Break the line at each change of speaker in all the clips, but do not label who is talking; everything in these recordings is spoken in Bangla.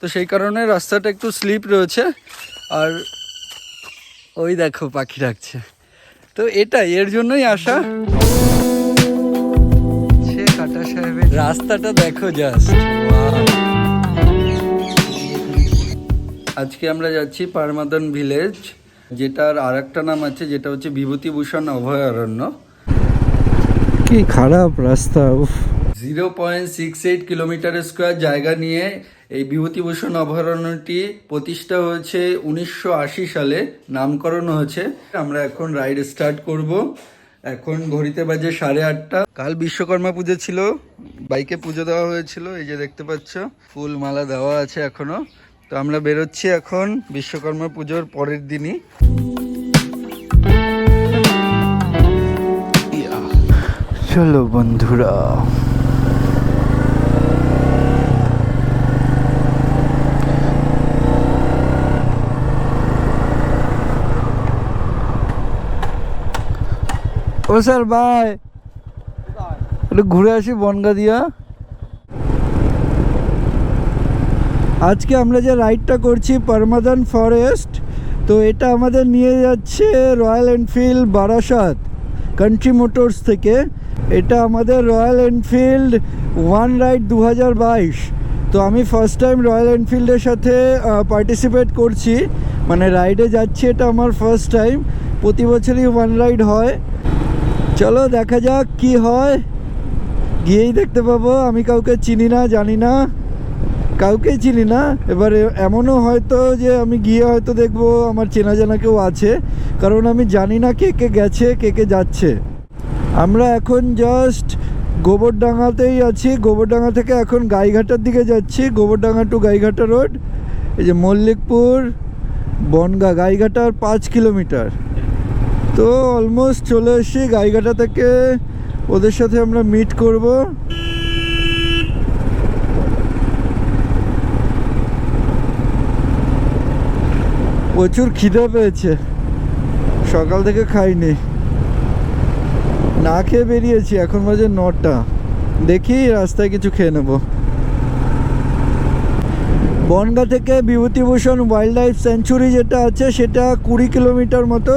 তো সেই কারণে রাস্তাটা একটু স্লিপ রয়েছে। আর ওই দেখো পাখি ডাকছে, তো এটাই এর জন্যই আসা। কাটা সাহেবের রাস্তাটা দেখো জাস্ট। আজকে আমরা যাচ্ছি পারমাদান ভিলেজ, যেটার আর একটা নাম আছে, যেটা হচ্ছে বিভূতিভূষণ অভয়ারণ্য। কি খারাপ রাস্তা। 0.68 কিলোমিটার স্কোয়ার জায়গা নিয়ে এই বিভূতিভূষণ অভয়ারণ্যটি প্রতিষ্ঠা হয়েছে 1980 সালে, নামকরণ হয়েছে। আমরা এখন রাইড স্টার্ট করব। এখন ঘড়িতে বাজে 8:30। কাল বিশ্বকর্মা পুজো ছিল, বাইকে পুজো দেওয়া হয়েছিল, এই যে দেখতে পাচ্ছ ফুল মালা দেওয়া আছে এখনো। তো আমরা বেরোচ্ছি এখন বিশ্বকর্মা পুজোর পরের দিনই। চলো বন্ধুরা, ও স্যার বাই, একটু ঘুরে আসি বনগা দিয়া। আজকে আমরা যে রাইডটা করছি পারমাদান ফরেস্ট, তো এটা আমাদের নিয়ে যাচ্ছে royal Enfield Barasat country motors থেকে। এটা আমাদের রয়্যাল এনফিল্ড ওয়ান রাইড 2022। তো আমি ফার্স্ট টাইম রয়্যাল এনফিল্ডের সাথে পার্টিসিপেট করছি, মানে রাইডে যাচ্ছি, এটা আমার ফার্স্ট টাইম। প্রতি বছরই ওয়ান রাইড হয়। চলো দেখা যাক কি হয়, গিয়েই দেখতে পাবো। আমি কাউকে চিনি না, জানি না, কাউকেই চিনি না। এবারে এমনও হয়তো যে আমি গিয়ে হয়তো দেখবো আমার চেনা জানা কেউ আছে, কারণ আমি জানি না কে কে গেছে কে কে যাচ্ছে। আমরা এখন জাস্ট গোবরডাঙ্গাতেই আছি। গোবরডাঙ্গা থেকে এখন গাইঘাটার দিকে যাচ্ছি, গোবরডাঙ্গা টু গাইঘাটা রোড। এই যে মল্লিকপুর বনগা গাইঘাটার 5 কিলোমিটার। তো অলমোস্ট চলে এসেছি গাইঘাটা থেকে, ওদের সাথে আমরা মিট করব। প্রচুর খিদে পেয়েছে, সকাল থেকে খাইনি, না খেয়ে বেরিয়েছি। এখন বাজে 9টা, দেখি রাস্তায় কিছু খেয়ে নেব। বনগা থেকে বিভূতিভূষণ ওয়াইল্ড লাইফ স্যাংচুরি যেটা আছে সেটা 20 কিলোমিটার মতো,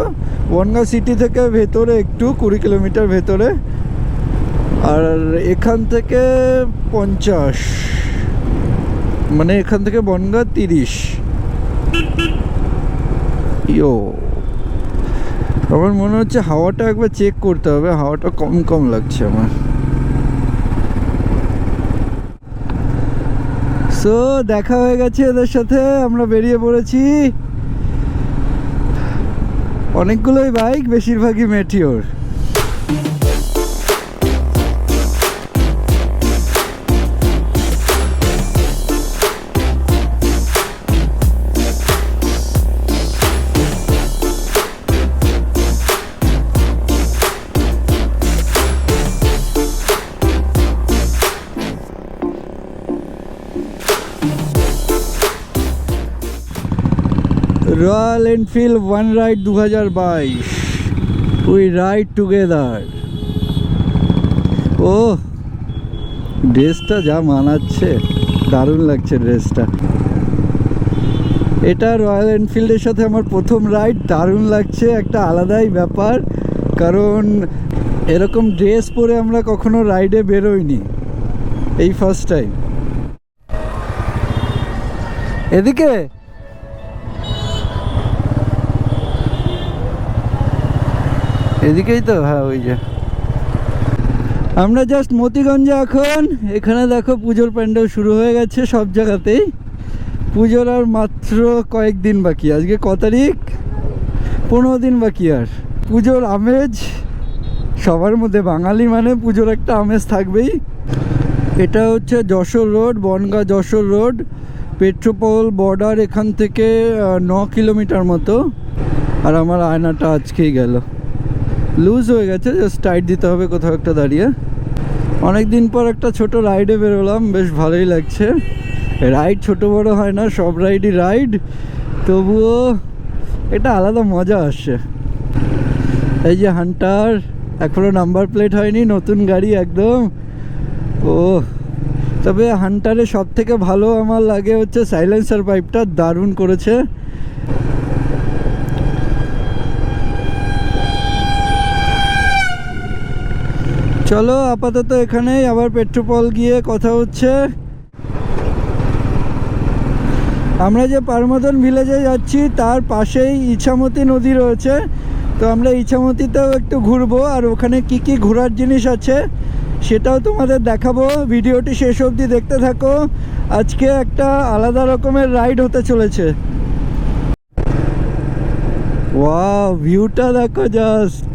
বনগা সিটি থেকে ভেতরে একটু 20 কিলোমিটার ভেতরে। আর এখান থেকে 50, মানে এখান থেকে বনগা 30। ইয়ো, আমার মনে হচ্ছে হাওয়াটা একবার চেক করতে হবে, হাওয়াটা কম কম লাগছে আমার। সো দেখা হয়ে গেছে এদের সাথে, আমরা বেরিয়ে পড়েছি। অনেকগুলোই বাইক, বেশিরভাগই Meteor. Royal Enfield one ride 2022, we ride together. ও ড্রেসটা যা মানাচ্ছে, দারুণ লাগছে ড্রেসটা। এটা রয়্যাল এনফিল্ডের সাথে আমার প্রথম রাইড, দারুণ লাগছে, একটা আলাদাই ব্যাপার। কারণ এরকম ড্রেস পরে আমরা কখনো রাইডে বেরোইনি, এই ফার্স্ট টাইম। এদিকে এদিকেই তো, হ্যাঁ ওই যে। আমরা জাস্ট মতিগঞ্জে এখন। এখানে দেখো পুজোর প্যান্ডেল শুরু হয়ে গেছে সব জায়গাতেই। পুজোর আর মাত্র কয়েকদিন বাকি, আজকে ক তারিখ, 15 দিন বাকি। আর পুজোর আমেজ সবার মধ্যে, বাঙালি মানে পুজোর একটা আমেজ থাকবেই। এটা হচ্ছে Jessore road, Bongaon Jessore road, Petrapole border এখান থেকে 9 কিলোমিটার মতো। আর আমার আয়নাটা আজকেই গেল, লুজ হয়ে গেছে, জাস্ট টাইট দিতে হবে কোথাও একটা দাঁড়িয়ে। অনেক দিন পর একটা ছোট রাইডে বেরোলাম, বেশ ভালোই লাগছে। রাইড ছোট বড় হয় না, সব রাইডই রাইড, তবুও এটা আলাদা মজা আসছে। এই যে হান্টার, এখনো নাম্বার প্লেট হয়নি, নতুন গাড়ি একদম। ও তবে হান্টারে সব থেকে ভালো আমার লাগে হচ্ছে সাইলেন্সার পাইপটা, দারুণ করেছে। চলো আপাতত এখানেই, আবার পেট্রোপল গিয়ে কথা হচ্ছে। আমরা যে পারমাদন ভিলেজে যাচ্ছি তার পাশেই ইছামতি নদী রয়েছে, তো আমরা ইছামতিতেও একটু ঘুরবো, আর ওখানে কি কি ঘোরার জিনিস আছে সেটাও তোমাদের দেখাবো। ভিডিওটি শেষ অবধি দেখতে থাকো, আজকে একটা আলাদা রকমের রাইড হতে চলেছে। ওয়াও, ভিউটা দেখো জাস্ট।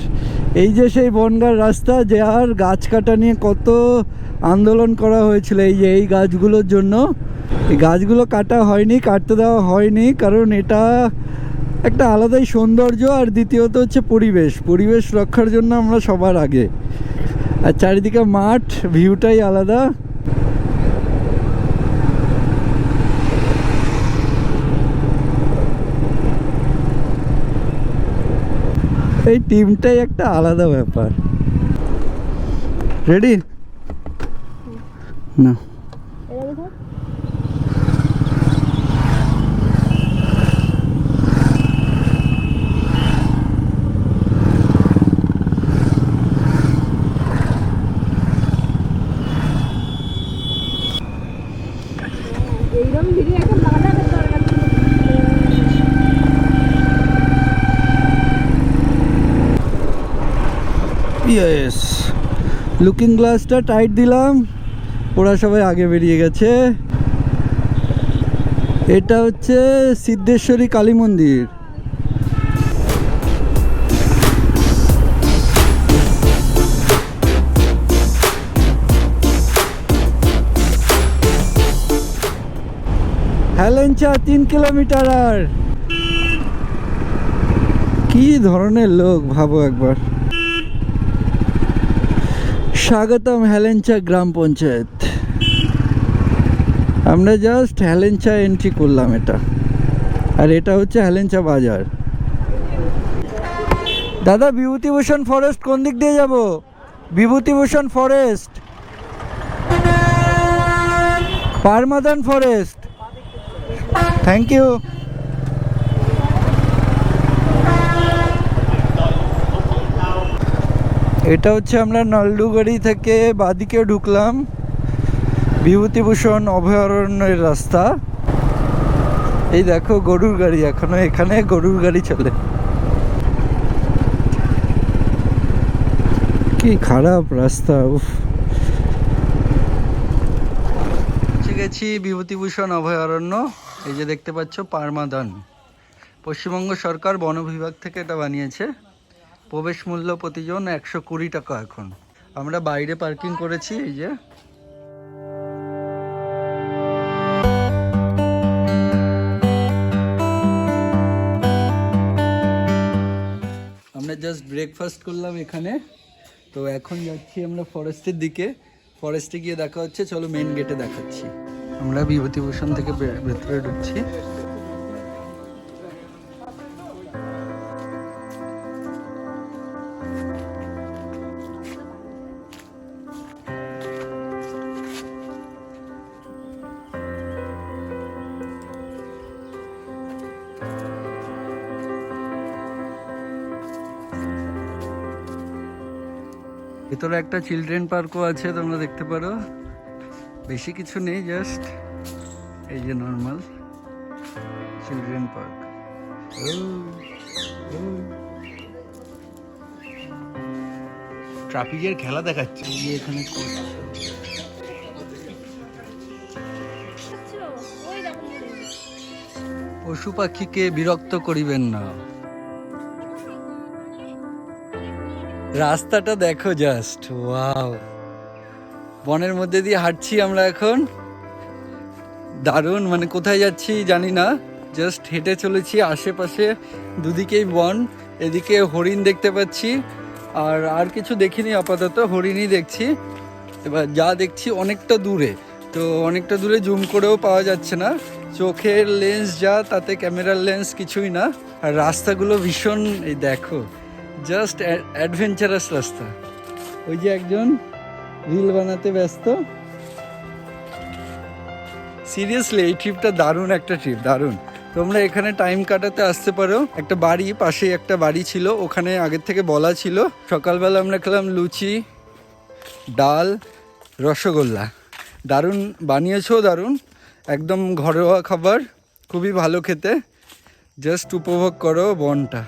এই যে সেই বনগাঁর রাস্তা, যে আর গাছ কাটা নিয়ে কত আন্দোলন করা হয়েছিল এই যে এই গাছগুলোর জন্য। এই গাছগুলো কাটা হয়নি, কাটতে দেওয়া হয়নি, কারণ এটা একটা আলাদাই সৌন্দর্য, আর দ্বিতীয়ত হচ্ছে পরিবেশ রক্ষার জন্য আমরা সবার আগে। আর চারিদিকে মাঠ, ভিউটাই আলাদা। এই টিমটাই একটা আলাদা ব্যাপার। রেডি না? ইয়েস, লুকিং গ্লাসটা টাইট দিলাম, ওরা সবাই আগে বেরিয়ে গেছে। এটা হচ্ছে সিদ্ধেশ্বরী কালী মন্দির। হেলেঞ্চা 3 কিলোমিটার। আর কি ধরনের লোক ভাবো একবার। স্বাগতম হেলেঞ্চা গ্রাম পঞ্চায়েত। আমরা জাস্ট হেলেঞ্চা এন্ট্রি করলাম এটা, আর এটা হচ্ছে হেলেঞ্চা বাজার। দাদা, বিভূতিভূষণ ফরেস্ট কোন দিক দিয়ে যাব? Bibhutibhushan forest, Parmadan forest. Thank you. এটা হচ্ছে আমরা নলডুগাড়ি থেকে বাদিকে ঢুকলাম, বিভূতিভূষণ অভয়ারণ্যের রাস্তা। এই দেখো গরুর গাড়ি, এখনো এখানে গরুর গাড়ি চলে। কি খারাপ রাস্তা, উফ। পৌঁছে গেছি বিভূতিভূষণ অভয়ারণ্য। এই যে দেখতে পাচ্ছ পারমাদান, পশ্চিমবঙ্গ সরকার বন বিভাগ থেকে এটা বানিয়েছে। প্রবেশ মূল্য প্রতিজন 120 টাকা। এখন আমরা বাইরে পার্কিং করেছি। এই যে আমরা জাস্ট ব্রেকফাস্ট করলাম এখানে, তো এখন যাচ্ছি আমরা ফরেস্টের দিকে। ফরেস্টে গিয়ে দেখা হচ্ছে, চলো মেন গেটে দেখাচ্ছি। আমরা বিভূতিভূষণ থেকে ভেতরে ঢুকছি। ভিতরে একটা চিলড্রেন পার্কও আছে, তোমরা দেখতে পারো। বেশি কিছু নেই, জাস্ট এই যে নর্মাল চিলড্রেন পার্ক। ট্রাফিকের খেলা দেখাচ্ছে এখানে। পশু পাখিকে বিরক্ত করিবেন না। রাস্তাটা দেখো জাস্ট, ওয়াও। বনের মধ্যে দিয়ে হাঁটছি আমরা এখন, দারুণ। মানে কোথায় যাচ্ছি জানি না, জাস্ট হেঁটে চলেছি। আশেপাশে দুদিকেই বন, এদিকে হরিণ দেখতে পাচ্ছি, আর কিছু দেখিনি আপাতত, হরিণই দেখছি। এবার যা দেখছি অনেকটা দূরে, তো অনেকটা দূরে জুম করেও পাওয়া যাচ্ছে না। চোখের লেন্স যা, তাতে ক্যামেরার লেন্স কিছুই না। আর রাস্তাগুলো ভীষণ, এই দেখো, জাস্ট অ্যাডভেঞ্চারাস রাস্তা। ওই যে একজন রিল বানাতে ব্যস্ত। সিরিয়াসলি এই ট্রিপটা দারুণ একটা ট্রিপ, দারুণ। তোমরা এখানে টাইম কাটাতে আসতে পারো। একটা বাড়ি, পাশেই একটা বাড়ি ছিল, ওখানে আগের থেকে বলা ছিল। সকালবেলা আমরা খেলাম লুচি, ডাল, রসগোল্লা। দারুণ বানিয়েছো, দারুণ, একদম ঘরোয়া খাবার, খুবই ভালো খেতে। জাস্ট উপভোগ করো বনটা।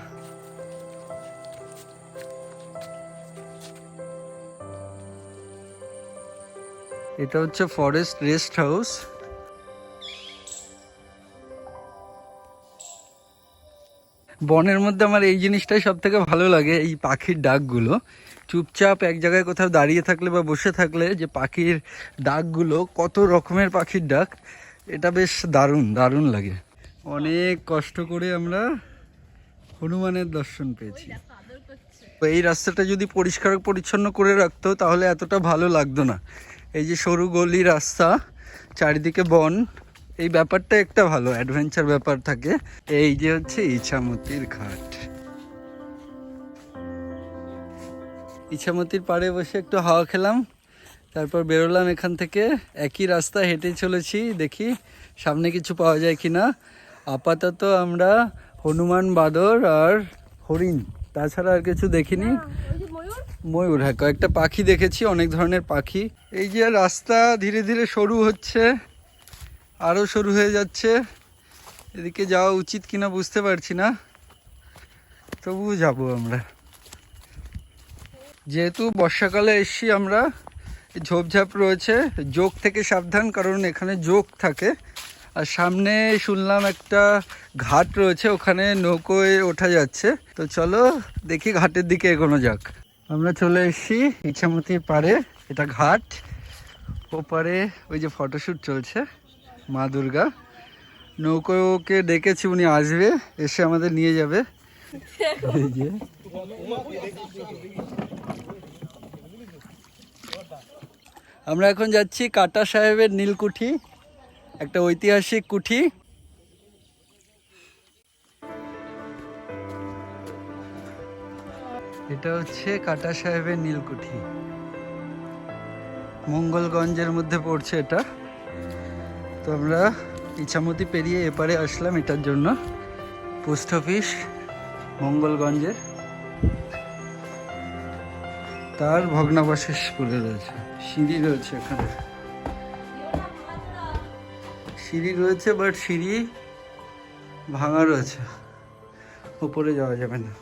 এটা হচ্ছে ফরেস্ট রেস্ট হাউস। বনের মধ্যে আমার এই জিনিসটাই সব থেকে ভালো লাগে, এই পাখির ডাকগুলো। চুপচাপ এক জায়গায় কোথাও দাঁড়িয়ে থাকলে বা বসে থাকলে যে পাখির ডাকগুলো, কত রকমের পাখির ডাক, এটা বেশ দারুণ দারুণ লাগে। অনেক কষ্ট করে আমরা হনুমানের দর্শন পেয়েছি। এই রাস্তাটা যদি পরিষ্কার পরিচ্ছন্ন করে রাখতো তাহলে এতটা ভালো লাগতো না। এই যে সরু গলি রাস্তা, চারিদিকে বন, এই ব্যাপারটা একটা ভালো অ্যাডভেঞ্চার ব্যাপার থাকে। এই যে হচ্ছে ইছামতির ঘাট। ইছামতির পাড়ে বসে একটু হাওয়া খেলাম, তারপর বেরোলাম এখান থেকে। একই রাস্তা হেঁটে চলেছি, দেখি সামনে কিছু পাওয়া যায় কিনা। আপাতত আমরা হনুমান, বাদর আর হরিণ, তাছাড়া আর কিছু দেখিনি। ময়ূর, হ্যাঁ, কয়েকটা পাখি দেখেছি, অনেক ধরনের পাখি। এই যে রাস্তা ধীরে ধীরে সরু হচ্ছে, আরও সরু হয়ে যাচ্ছে। এদিকে যাওয়া উচিত কিনা বুঝতে পারছি না, তবুও যাবো আমরা। যেহেতু বর্ষাকালে এসছি আমরা, ঝোপঝাপ রয়েছে, জোক থেকে সাবধান, কারণ এখানে জোক থাকে। আর সামনে শুনলাম একটা ঘাট রয়েছে, ওখানে নৌকোয় ওঠা যাচ্ছে। তো চলো দেখি ঘাটের দিকে এগোনো যাক। আমরা চলে এসেছি ইছামতির পাড়ে, এটা ঘাট। ওপারে ওই যে ফটোশ্যুট চলছে, মা দুর্গা। নৌকোকে ডেকেছি, উনি আসবে, এসে আমাদের নিয়ে যাবে। এই যে আমরা এখন যাচ্ছি কাটা সাহেবের নীলকুঠি, একটা ঐতিহাসিক কুঠি। এটা হচ্ছে কাটা সাহেবের নীলকুঠি, মঙ্গলগঞ্জের মধ্যে পড়ছে এটা। তো আমরা ইছামতি পেরিয়ে এপারে আসলাম এটার জন্য। পোস্ট অফিস মঙ্গলগঞ্জের, তার ভগ্নাবশেষ পড়ে রয়েছে। সিঁড়ি রয়েছে এখানে, সিঁড়ি রয়েছে, বাট সিঁড়ি ভাঙা রয়েছে, উপরে যাওয়া যাবে না।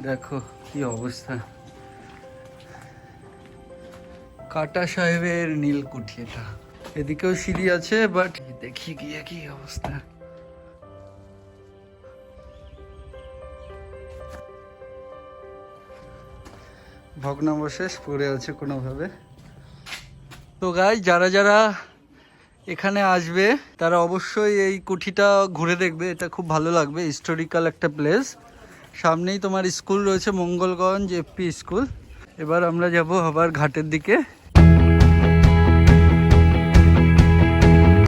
দেখো কি অবস্থা, কাটা সাহেবের নীলকুঠি এটা। এদিকেও সিঁড়ি আছে, বাট দেখি গিয়ে কি অবস্থা। ভগ্নাবশেষ পড়ে আছে কোনোভাবে। তো গাইস, যারা যারা এখানে আসবে তারা অবশ্যই এই কুঠিটা ঘুরে দেখবে, এটা খুব ভালো লাগবে, হিস্টোরিক্যাল একটা প্লেস। সামনেই তোমার স্কুল রয়েছে, মঙ্গলগঞ্জ এফপি স্কুল। এবার আমরা যাব আবার ঘাটের দিকে।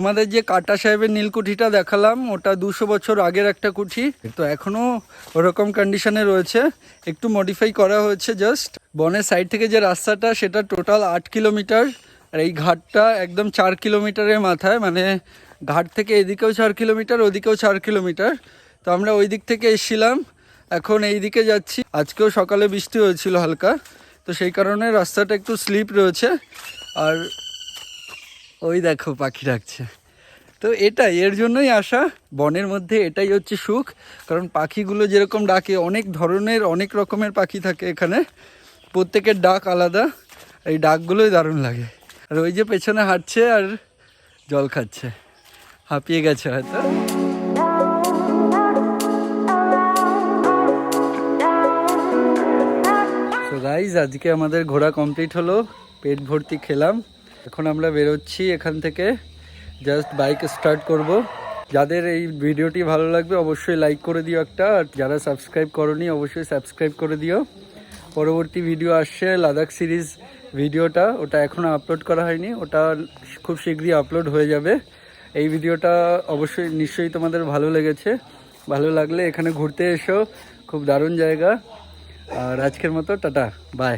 আমাদের যে কাটা সাহেবের নীলকুঠিটা দেখালাম, ওটা 200 বছর আগের একটা কুঠি। তো এখনো ওরকম কন্ডিশনে রয়েছে, একটু মডিফাই করা হয়েছে জাস্ট। বনের সাইড থেকে যে রাস্তাটা, সেটা টোটাল 8 কিলোমিটার, আর এই ঘাটটা একদম 4 কিলোমিটারের মাথায়। মানে ঘাট থেকে এদিকেও 4 কিলোমিটার, ওদিকেও 4 কিলোমিটার। তো আমরা ওই দিক থেকে এসেছিলাম, এখন এই দিকে যাচ্ছি। আজকেও সকালে বৃষ্টি হয়েছিল হালকা, তো সেই কারণে রাস্তাটা একটু স্লিপ রয়েছে। আর ওই দেখো পাখি ডাকছে। তো এটাই, এর জন্যই আসা বনের মধ্যে, এটাই হচ্ছে সুখ। কারণ পাখিগুলো যেরকম ডাকে, অনেক ধরনের অনেক রকমের পাখি থাকে এখানে, প্রত্যেকের ডাক আলাদা। এই ডাকগুলোই দারুণ লাগে। আর ওই যে পেছনে হাঁটছে আর জল খাচ্ছে, হাঁপিয়ে গেছে হয়তো। তো গাইজ, আজকে আমাদের ঘোরা কমপ্লিট হলো, পেট ভর্তি খেলাম। এখন আমরা বেরোচ্ছি এখান থেকে, জাস্ট বাইক স্টার্ট করব। যাদের এই ভিডিওটি ভালো লাগবে অবশ্যই লাইক করে দিও একটা, আর যারা সাবস্ক্রাইব করোনি অবশ্যই সাবস্ক্রাইব করে দিও। পরবর্তী ভিডিও আসছে লাদাখ সিরিজ ভিডিওটা, ওটা এখনও আপলোড করা হয়নি, ওটা খুব শীঘ্রই আপলোড হয়ে যাবে। এই ভিডিওটা অবশ্যই নিশ্চয়ই তোমাদের ভালো লেগেছে। ভালো লাগলে এখানে ঘুরতে এসো, খুব দারুণ জায়গা। আর আজকের মতো টাটা, বাই।